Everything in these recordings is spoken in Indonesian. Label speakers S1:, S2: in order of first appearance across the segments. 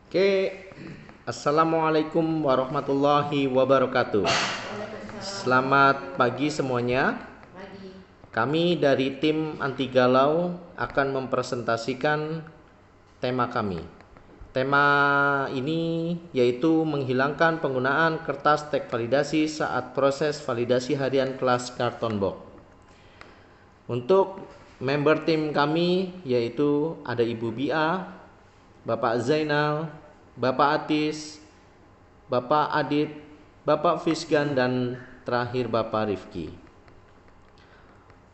S1: Oke, Assalamualaikum warahmatullahi wabarakatuh. Selamat pagi semuanya. Kami dari tim anti galau akan mempresentasikan tema kami. Tema ini yaitu menghilangkan penggunaan kertas teks validasi saat proses validasi harian kelas Carton Box. Untuk member tim kami yaitu ada Ibu Bia, Bapak Zainal, Bapak Atis, Bapak Adit, Bapak Fisgan, dan terakhir Bapak Rifki.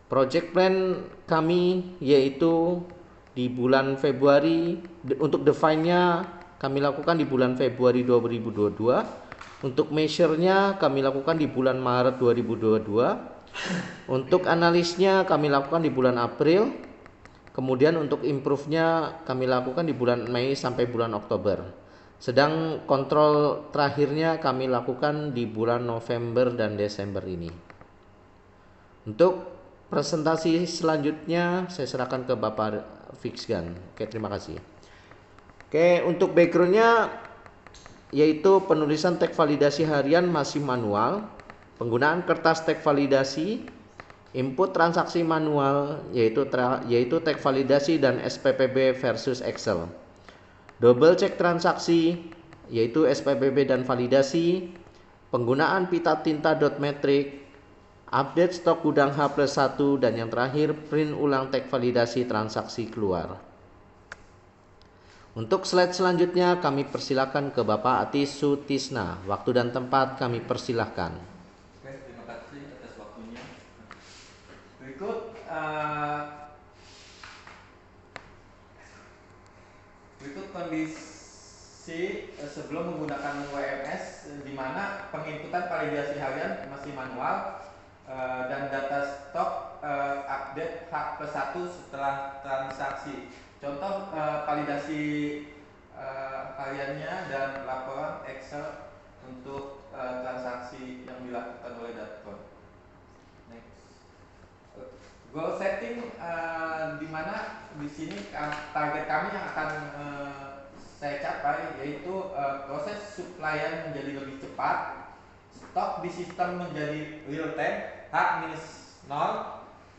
S1: Project plan kami yaitu di bulan Februari, untuk define-nya kami lakukan di bulan Februari 2022. Untuk measure-nya kami lakukan di bulan Maret 2022. Untuk analisnya kami lakukan di bulan April. Kemudian untuk improve-nya kami lakukan di bulan Mei sampai bulan Oktober. Sedang kontrol terakhirnya kami lakukan di bulan November dan Desember ini. Untuk presentasi selanjutnya saya serahkan ke Bapak Fixgan. Oke, terima kasih. Oke, untuk background-nya yaitu penulisan teks validasi harian masih manual, penggunaan kertas teks validasi, input transaksi manual yaitu teks validasi dan SPPB versus Excel. Double check transaksi yaitu SPPB dan validasi, penggunaan pita tinta dot metric, update stok gudang H+1, dan yang terakhir print ulang teks validasi transaksi keluar. Untuk slide selanjutnya kami persilakan ke Bapak Atis Sutisna. Waktu dan tempat kami persilahkan.
S2: Berikut kondisi sebelum menggunakan WMS, di mana penginputan validasi harian masih manual dan data stok update H+1 setelah transaksi. Contoh validasi hariannya dan laporan Excel untuk transaksi yang dilakukan oleh Datkon. Goal setting, di mana di sini target kami yang akan saya capai yaitu proses supplyan menjadi lebih cepat, stok di sistem menjadi real time H-0,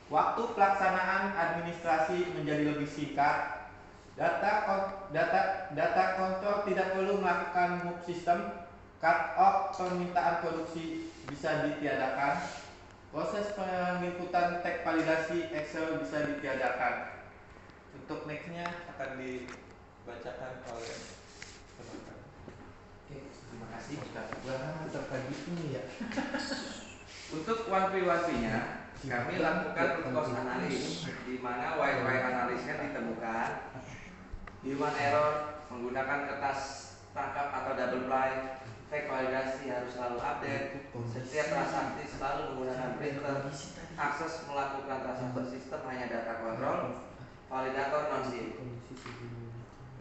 S2: waktu pelaksanaan administrasi menjadi lebih singkat, data kontrol tidak perlu melakukan move system, cut off permintaan produksi bisa ditiadakan, proses penginputan teks validasi Excel bisa ditiadakan. Untuk next-nya akan dibacakan oleh teman-teman.
S3: Oke, terima kasih. Wah, terpagi ini ya.
S2: Untuk 1P1P-nya kami lakukan root cause analysis, di mana why analisnya ditemukan, human error, menggunakan kertas tangkap atau double ply, teks validasi harus selalu update, setiap transaksi selalu menggunakan printer, akses melakukan transaksi sistem hanya data kontrol, validator non-SIM.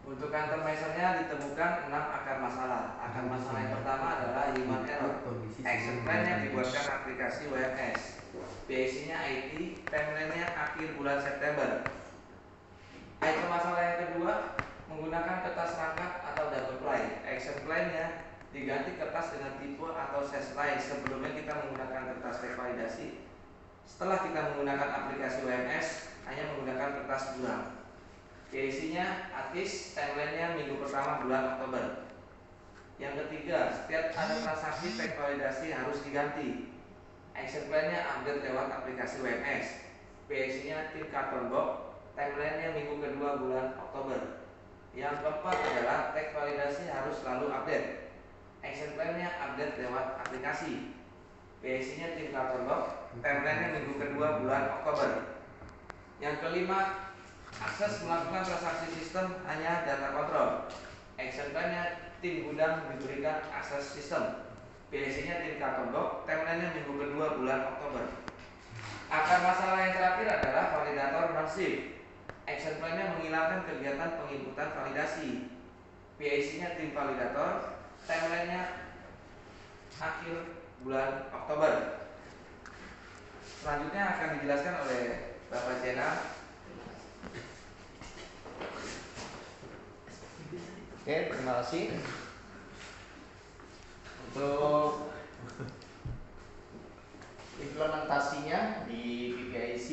S2: Untuk countermeasure-nya ditemukan 6 akar masalah. Akar masalah yang pertama adalah human error. Action plan yang dibuatkan aplikasi WMS. BAC-nya IT, timeline-nya akhir bulan September. Item masalah yang kedua, menggunakan kertas rangkap atau double ply. Action plan-nya diganti kertas dengan tipe atau size lain. Sebelumnya kita menggunakan kertas teks validasi. Setelah kita menggunakan aplikasi WMS, hanya menggunakan kertas buram. BAC-nya Atis, timeline-nya minggu pertama bulan Oktober. Yang ketiga, setiap ada transaksi teks validasi harus diganti. Action plan-nya update lewat aplikasi WMS. BAC-nya tim Carton Box, timeline-nya minggu kedua bulan Oktober. Yang keempat adalah teks validasi harus selalu update. Action plan-nya update lewat aplikasi. BAC-nya tim Carton Box, timeline-nya minggu kedua bulan Oktober. Yang kelima, akses melakukan transaksi sistem hanya data kontrol. Action plan-nya tim gudang diberikan akses sistem. BAC-nya tim Carton Box, timeline-nya minggu kedua bulan Oktober. Akar masalah yang terakhir adalah validator non-SIM. Action plan-nya menghilangkan kegiatan penginputan validasi. BAC-nya tim validator, timeline-nya akhir bulan Oktober. Selanjutnya akan dijelaskan oleh Bapak Zainal.
S1: Oke, terima kasih. Untuk implementasinya di PPIC,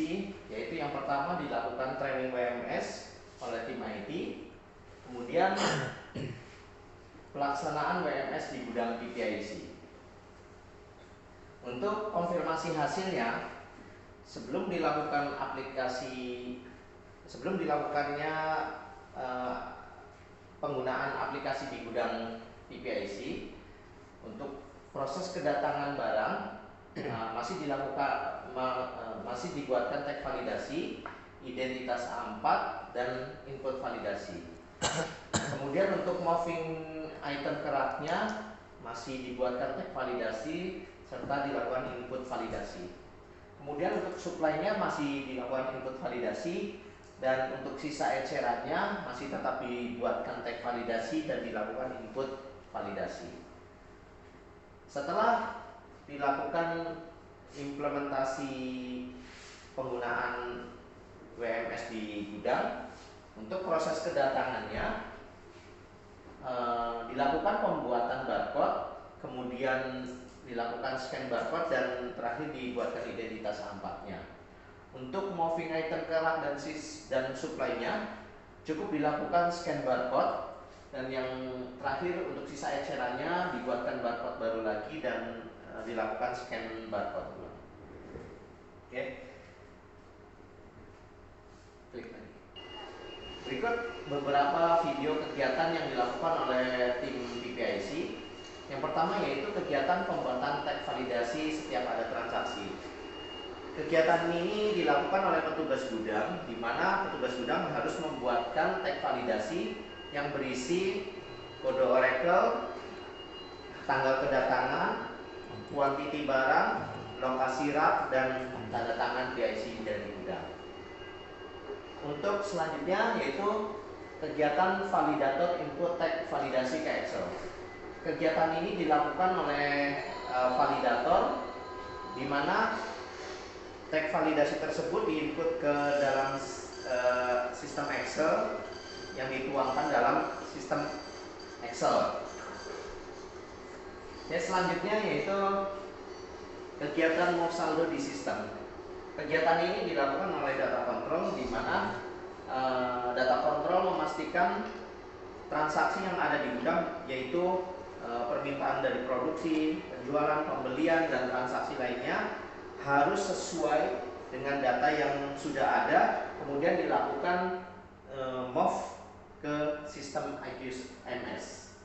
S1: yaitu yang pertama dilakukan training WMS oleh tim IT, kemudian pelaksanaan WMS di gudang PPIC. Untuk konfirmasi hasilnya, sebelum dilakukannya penggunaan aplikasi di gudang PPIC, untuk proses kedatangan barang masih dibuatkan tag validasi, identitas A4 dan input validasi. Kemudian untuk moving item keraknya masih dibuatkan tag validasi serta dilakukan input validasi. Kemudian untuk supply-nya masih dilakukan input validasi, dan untuk sisa ecerannya masih tetap dibuatkan tag validasi dan dilakukan input validasi. Setelah dilakukan implementasi penggunaan WMS di gudang, untuk proses kedatangannya dilakukan pembuatan barcode, kemudian dilakukan scan barcode, dan terakhir dibuatkan identitas A4-nya. Untuk moving item kerak dan supply-nya cukup dilakukan scan barcode, dan yang terakhir untuk sisa ecerannya dibuatkan barcode baru lagi dan dilakukan scan barcode ulang. Oke. Klik lagi. Berikut beberapa video kegiatan yang dilakukan oleh tim PPIC. Yang pertama yaitu kegiatan pembuatan tag validasi setiap ada transaksi. Kegiatan ini dilakukan oleh petugas gudang, di mana petugas gudang harus membuatkan tag validasi yang berisi kode Oracle, tanggal kedatangan, kuantiti barang, lokasi rak, dan tanda tangan PIC dari gudang. Untuk selanjutnya yaitu kegiatan validator input tag validasi ke Excel. Kegiatan ini dilakukan oleh validator, di mana tag validasi tersebut diinput ke dalam sistem Excel yang dituangkan dalam sistem Excel. Selanjutnya yaitu kegiatan move saldo di sistem. Kegiatan ini dilakukan oleh data control, di mana data control memastikan transaksi yang ada di gudang, yaitu permintaan dari produksi, penjualan, pembelian, dan transaksi lainnya harus sesuai dengan data yang sudah ada, kemudian dilakukan move ke sistem IQMS.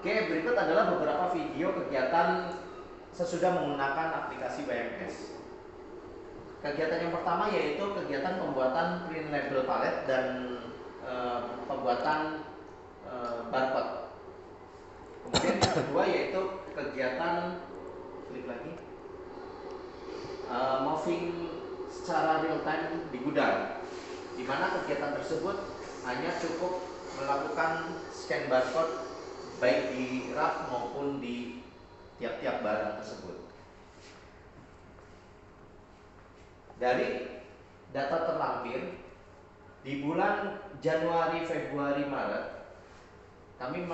S1: Oke, berikut adalah beberapa video kegiatan sesudah menggunakan aplikasi WMS. Kegiatan yang pertama yaitu kegiatan pembuatan print label palet dan pembuatan barcode. Kemudian yang kedua yaitu kegiatan moving secara real time di gudang, di mana kegiatan tersebut hanya cukup melakukan scan barcode baik di rak maupun di tiap-tiap barang tersebut. Dari data terlampir di bulan Januari, Februari, Maret, kami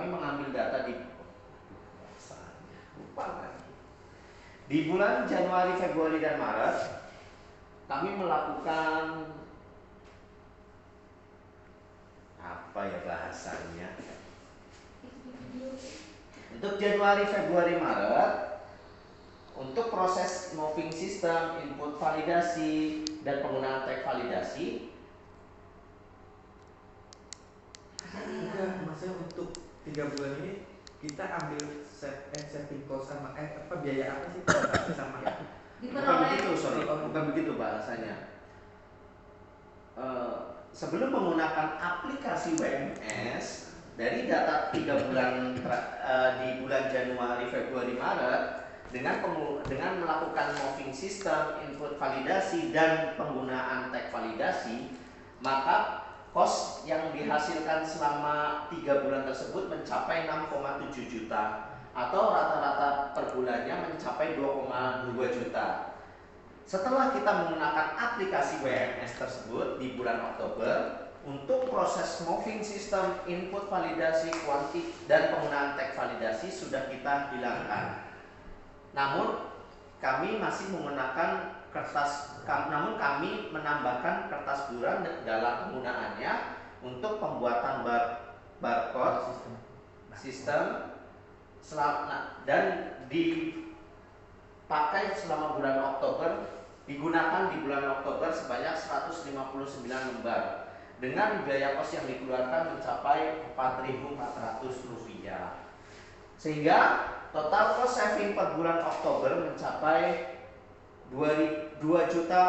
S1: mengambil data di bulan Januari, Februari, dan Maret. Kami melakukan apa ya bahasanya? Untuk Januari, Februari, Maret, untuk proses moving system, input validasi, dan penggunaan tag validasi.
S3: Enggak, maksudnya untuk 3 bulan ini kita ambil setting cost sama biaya apa sih transaksi sama
S1: Bukan begitu, bukan begitu bahasanya. Sebelum menggunakan aplikasi WMS, dari data 3 bulan di bulan Januari, Februari, Maret, dengan melakukan moving system, input validasi, dan penggunaan tag validasi, maka cost yang dihasilkan selama 3 bulan tersebut mencapai 6,7 juta, atau rata-rata per bulannya mencapai 2,2 juta. Setelah kita menggunakan aplikasi WMS tersebut di bulan Oktober, Untuk proses moving system, input validasi kuantik dan penggunaan tag validasi sudah kita hilangkan. Namun kami masih menggunakan namun kami menambahkan kertas buram dalam penggunaannya untuk pembuatan barcode sistem dan dipakai selama bulan Oktober, digunakan di bulan Oktober sebanyak 159 lembar dengan biaya kos yang dikeluarkan mencapai Rp4.400, sehingga total cost saving per bulan Oktober mencapai 2,2 juta.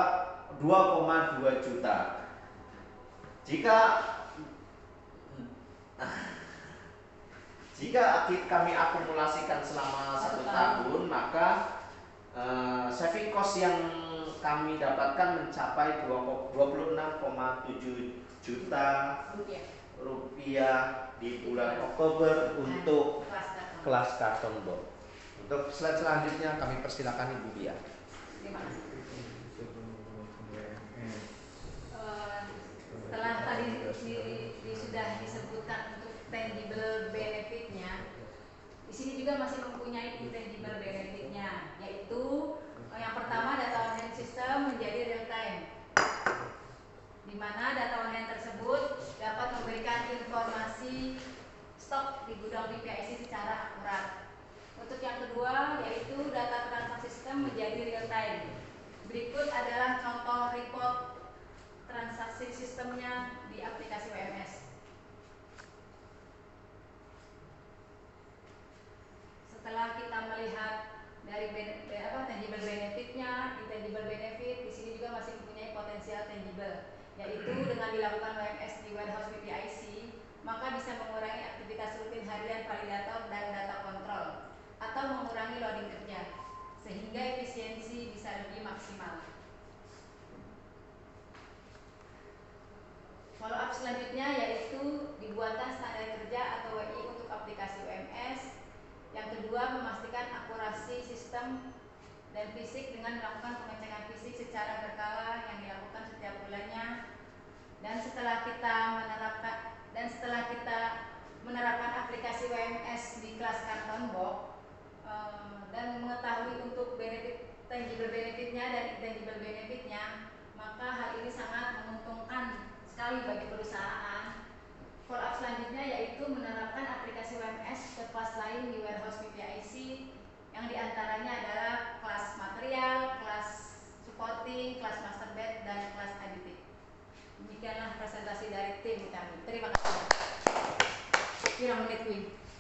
S1: Jika kami akumulasikan selama 1 tahun, maka saving cost yang kami dapatkan mencapai 26,7 juta rupiah di bulan Oktober untuk kelas karton box. Untuk slide selanjutnya kami persilakan Ibu Bia.
S4: Terima kasih. Setelah tadi sudah disebutkan untuk tangible benefitnya, di sini juga masih mempunyai intangible benefitnya, yaitu yang pertama data on hand system menjadi real time, di mana data on hand tersebut dapat memberikan informasi stok di gudang PPIC secara akurat. Untuk yang kedua yaitu data transaksi sistem menjadi real time. Berikut adalah contoh report transaksi sistemnya di aplikasi WMS. Setelah kita melihat dari tangible benefitnya, intangible benefit di sini juga masih mempunyai potensial tangible, yaitu dengan dilakukan WMS di warehouse PPIC, maka bisa mengurangi aktivitas rutin harian validator dan data kontrol atau mengurangi loading kerja, sehingga efisiensi bisa lebih maksimal. Follow up selanjutnya yaitu dibuatkan standar kerja atau WI untuk aplikasi WMS. Yang kedua, memastikan akurasi sistem dan fisik dengan melakukan pengecekan fisik secara berkala yang dilakukan setiap bulannya. Dan setelah kita menerapkan aplikasi WMS di kelas karton box dan mengetahui untuk tangible benefitnya dan intangible benefitnya, maka hal ini sangat menguntungkan sekali bagi perusahaan. Follow up selanjutnya yaitu menerapkan aplikasi WMS ke kelas lain di warehouse PPIC, yang diantaranya adalah kelas material, kelas supporting, kelas master batch, dan kelas aditif. Demikianlah presentasi dari tim kami. Terima kasih. Kira menit, Win.